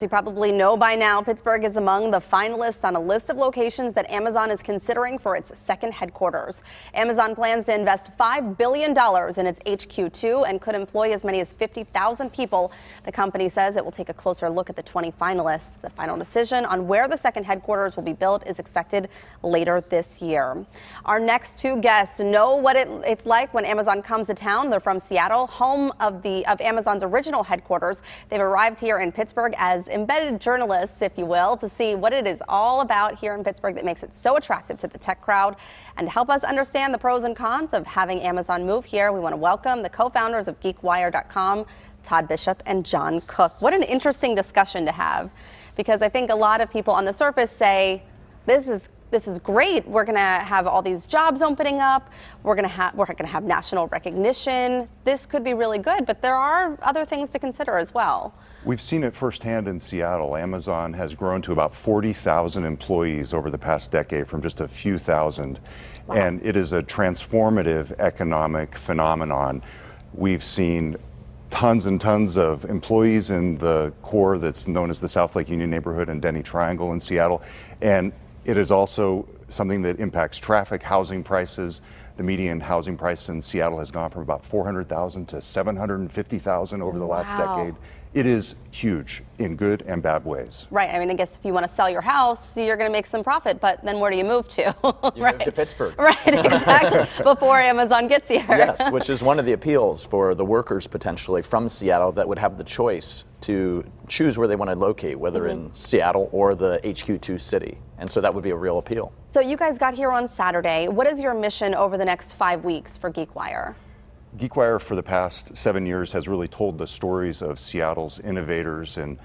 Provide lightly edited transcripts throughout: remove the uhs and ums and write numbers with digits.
You probably know by now, Pittsburgh is among the finalists on a list of locations that Amazon is considering for its second headquarters. Amazon plans to invest $5 billion in its HQ2 and could employ as many as 50,000 people. The company says it will take a closer look at the 20 finalists. The final decision on where the second headquarters will be built is expected later this year. Our next two guests know what it's like when Amazon comes to town. They're from Seattle, home of Amazon's original headquarters. They've arrived here in Pittsburgh as embedded journalists, if you will, to see what it is all about here in Pittsburgh that makes it so attractive to the tech crowd. And to help us understand the pros and cons of having Amazon move here, we want to welcome the co-founders of Geekwire.com, Todd Bishop and John Cook. What an interesting discussion to have, because I think a lot of people on the surface say, this is great. We're going to have all these jobs opening up. We're going to have national recognition. This could be really good, but there are other things to consider as well. We've seen it firsthand in Seattle. Amazon has grown to about 40,000 employees over the past decade from just a few thousand. Wow. And it is a transformative economic phenomenon. We've seen tons and tons of employees in the core that's known as the South Lake Union neighborhood and Denny Triangle in Seattle. And it is also something that impacts traffic, housing prices. The median housing price in Seattle has gone from about $400,000 to $750,000 over the last decade. It is huge in good and bad ways. Right. I mean, I guess if you want to sell your house, you're going to make some profit, but then where do you move to? You move to Pittsburgh. Right, exactly. Before Amazon gets here. Yes, which is one of the appeals for the workers potentially from Seattle that would have the choice to choose where they want to locate, whether in Seattle or the HQ2 city. And so that would be a real appeal. So you guys got here on Saturday. What is your mission over the next 5 weeks for Geekwire? Geekwire for the past 7 years has really told the stories of Seattle's innovators and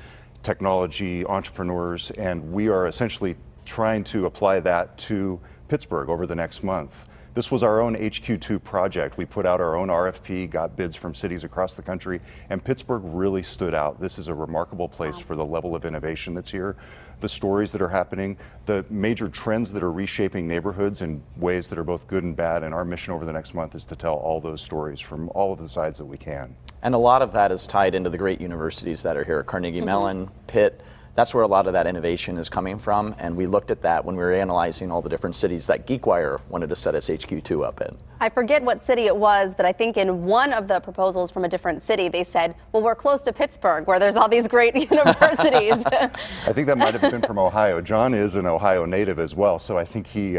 technology entrepreneurs, and we are essentially trying to apply that to Pittsburgh over the next month. This was our own HQ2 project. We put out our own RFP, got bids from cities across the country, and Pittsburgh really stood out. This is a remarkable place for the level of innovation that's here, the stories that are happening, the major trends that are reshaping neighborhoods in ways that are both good and bad, and our mission over the next month is to tell all those stories from all of the sides that we can. And a lot of that is tied into the great universities that are here, Carnegie Mellon, Pitt. That's where a lot of that innovation is coming from, and we looked at that when we were analyzing all the different cities that Geekwire wanted to set its HQ2 up in. I forget what city it was, but I think in one of the proposals from a different city, they said, well, we're close to Pittsburgh, where there's all these great universities. I think that might have been from Ohio. John is an Ohio native as well, so I think he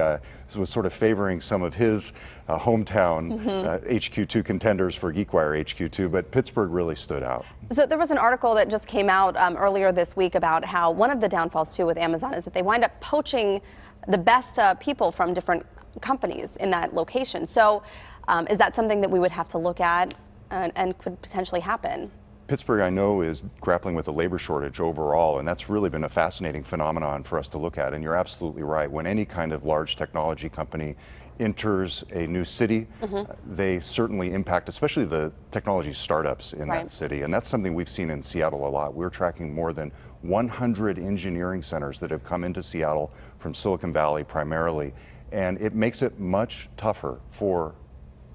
was sort of favoring some of his hometown HQ2 contenders for Geekwire HQ2, but Pittsburgh really stood out. So there was an article that just came out earlier this week about how one of the downfalls too with Amazon is that they wind up poaching the best people from different companies in that location. So is that something that we would have to look at and could potentially happen? Pittsburgh, I know, is grappling with a labor shortage overall, and that's really been a fascinating phenomenon for us to look at. And you're absolutely right. When any kind of large technology company enters a new city, they certainly impact, especially the technology startups in that city. And that's something we've seen in Seattle a lot. We're tracking more than 100 engineering centers that have come into Seattle from Silicon Valley primarily. And it makes it much tougher for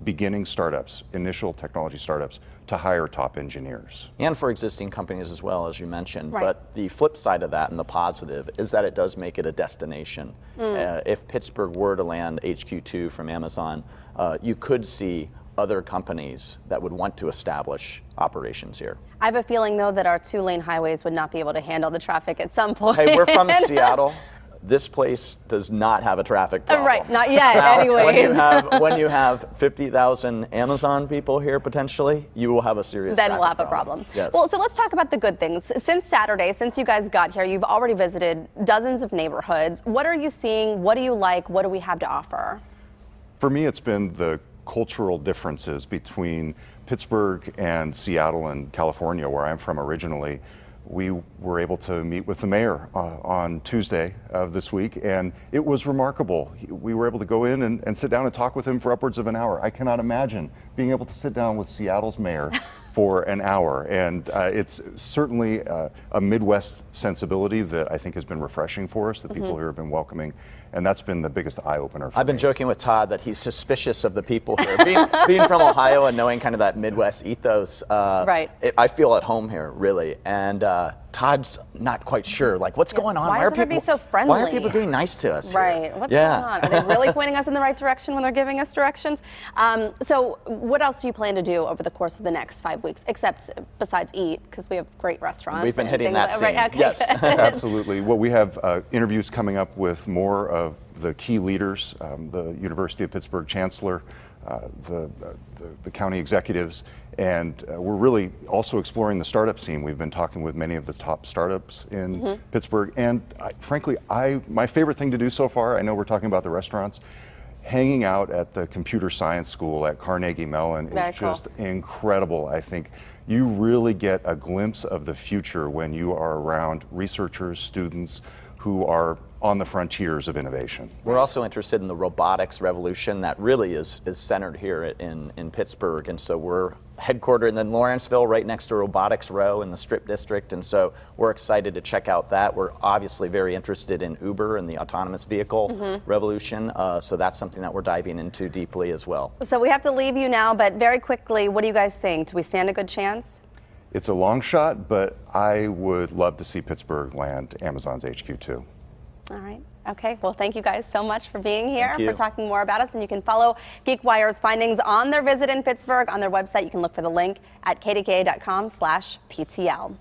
beginning startups, initial technology startups, to hire top engineers. And for existing companies as well, as you mentioned. Right. But the flip side of that and the positive is that it does make it a destination. If Pittsburgh were to land HQ2 from Amazon, you could see other companies that would want to establish operations here. I have a feeling, though, that our 2-lane highways would not be able to handle the traffic at some point. Hey, we're from Seattle. This place does not have a traffic problem. Right, not yet, now, anyways. When you have 50,000 Amazon people here potentially, you will have a serious Then we'll have traffic a problem. Yes. Well, so let's talk about the good things. Since Saturday, since you guys got here, you've already visited dozens of neighborhoods. What are you seeing? What do you like? What do we have to offer? For me, it's been the cultural differences between Pittsburgh and Seattle and California, where I'm from originally. We were able to meet with the mayor on Tuesday of this week, and it was remarkable. We were able to go in and sit down and talk with him for upwards of an hour. I cannot imagine being able to sit down with Seattle's mayor for an hour, and it's certainly a Midwest sensibility that I think has been refreshing for us, that people here have been welcoming, and that's been the biggest eye-opener for me. I've been joking with Todd that he's suspicious of the people here. Being from Ohio and knowing kind of that Midwest ethos, Right. I feel at home here, really, and Todd's not quite sure. Like, what's going on? Why is everybody so friendly? Why are people being nice to us here? Right. What's going on? Are they really pointing us in the right direction when they're giving us directions? So what else do you plan to do over the course of the next 5 weeks, except besides eat, because we have great restaurants? We've been and hitting things that scene. Right, okay. Yes. Absolutely. Well, we have interviews coming up with more of the key leaders, the University of Pittsburgh Chancellor, the county executives, and we're really also exploring the startup scene. We've been talking with many of the top startups in Pittsburgh, and frankly, my favorite thing to do so far, I know we're talking about the restaurants, hanging out at the computer science school at Carnegie Mellon is just incredible. I think you really get a glimpse of the future when you are around researchers, students who are on the frontiers of innovation. We're also interested in the robotics revolution that really is centered here in Pittsburgh, and so we're headquartered in Lawrenceville, right next to Robotics Row in the Strip District, and so we're excited to check out that. We're obviously very interested in Uber and the autonomous vehicle revolution, so that's something that we're diving into deeply as well. So we have to leave you now, but very quickly, what do you guys think? Do we stand a good chance? It's a long shot, but I would love to see Pittsburgh land Amazon's HQ2. All right. Okay. Well, thank you guys so much for being here, Thank you. for talking more about us. And you can follow Geekwire's findings on their visit in Pittsburgh on their website. You can look for the link at kdka.com/PTL.